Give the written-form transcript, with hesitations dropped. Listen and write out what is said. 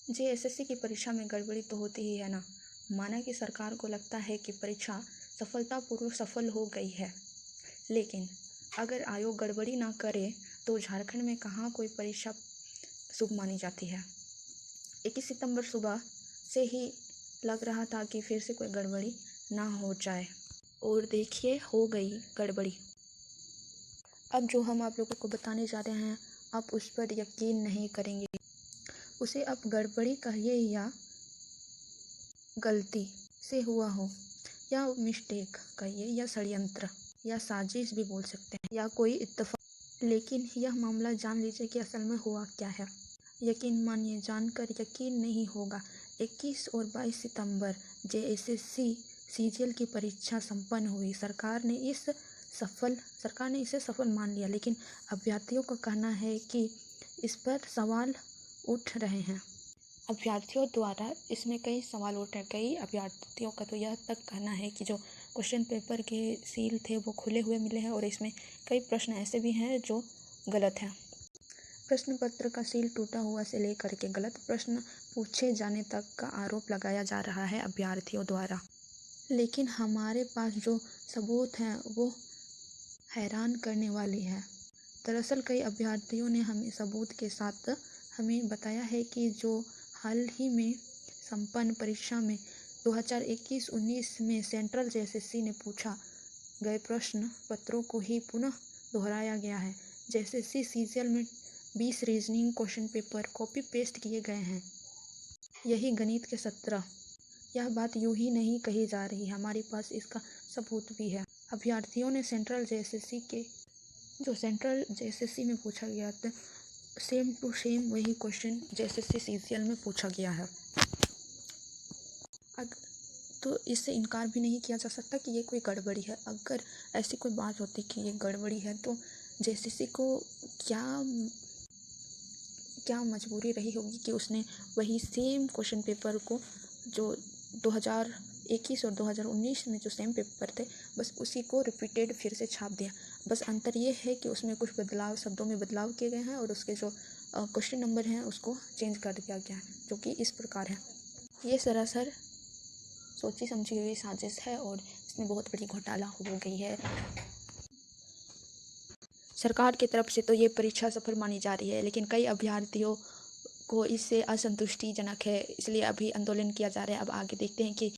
जी SSC की परीक्षा में गड़बड़ी तो होती ही है ना। माना कि सरकार को लगता है कि परीक्षा सफलतापूर्वक सफल हो गई है, लेकिन अगर आयोग गड़बड़ी ना करे तो झारखंड में कहाँ कोई परीक्षा शुभ मानी जाती है। 21 सितंबर सुबह से ही लग रहा था कि फिर से कोई गड़बड़ी ना हो जाए, और देखिए हो गई गड़बड़ी। अब जो हम आप लोगों को बताने जा रहे हैं, आप उस पर यकीन नहीं करेंगे। उसे अब गड़बड़ी कहिए या गलती से हुआ हो, या मिस्टेक कहिए, या षड्यंत्र, या साजिश भी बोल सकते हैं, या कोई इत्तेफाक, लेकिन यह मामला जान लीजिए कि असल में हुआ क्या है। यकीन मानिए, जानकर यकीन नहीं होगा। 21 और 22 सितंबर जेएसएससी सीजीएल की परीक्षा संपन्न हुई। सरकार ने इसे सफल मान लिया, लेकिन अभ्यर्थियों का कहना है कि इस पर सवाल उठ रहे हैं। अभ्यर्थियों द्वारा इसमें कई सवाल उठ रहे हैं। कई अभ्यर्थियों का तो यह तक कहना है कि जो क्वेश्चन पेपर के सील थे वो खुले हुए मिले हैं, और इसमें कई प्रश्न ऐसे भी हैं जो गलत हैं। प्रश्न पत्र का सील टूटा हुआ से लेकर के गलत प्रश्न पूछे जाने तक का आरोप लगाया जा रहा है अभ्यर्थियों द्वारा। लेकिन हमारे पास जो सबूत हैं वो हैरान करने वाली है। दरअसल कई अभ्यर्थियों ने हमें सबूत के साथ हमें बताया है कि जो हाल ही में संपन्न परीक्षा में 2021-19 में सेंट्रल जेएसएससी ने पूछा गए प्रश्न पत्रों को ही पुनः दोहराया गया है। जेएसएससी सीजीएल में 20 reasoning question paper copy paste किए गए हैं, यही गणित के 17। यह बात यूं ही नहीं कही जा रही, हमारे पास इसका सबूत भी है। अभ्यर्थियों ने सेंट्रल जेएसएससी में पूछा गया था, सेम टू सेम वही क्वेश्चन जेएसएससी सीजीएल में पूछा गया है। तो इससे इनकार भी नहीं किया जा सकता कि ये कोई गड़बड़ी है। अगर ऐसी कोई बात होती कि ये गड़बड़ी है तो जेएसएससी को क्या मजबूरी रही होगी कि उसने वही सेम क्वेश्चन पेपर को, जो 2021 और 2019 में जो सेम पेपर थे, बस उसी को रिपीटेड फिर से छाप दिया। बस अंतर ये है कि उसमें कुछ बदलाव, शब्दों में बदलाव किए गए हैं, और उसके जो क्वेश्चन नंबर हैं उसको चेंज कर दिया गया है, जो कि इस प्रकार है। ये सरासर सोची समझी हुई साजिश है, और इसमें बहुत बड़ी घोटाला हो गई है। सरकार की तरफ से तो ये परीक्षा सफल मानी जा रही है, लेकिन कई अभ्यर्थियों को इससे असंतुष्टिजनक है, इसलिए अभी आंदोलन किया जा रहा है। अब आगे देखते हैं कि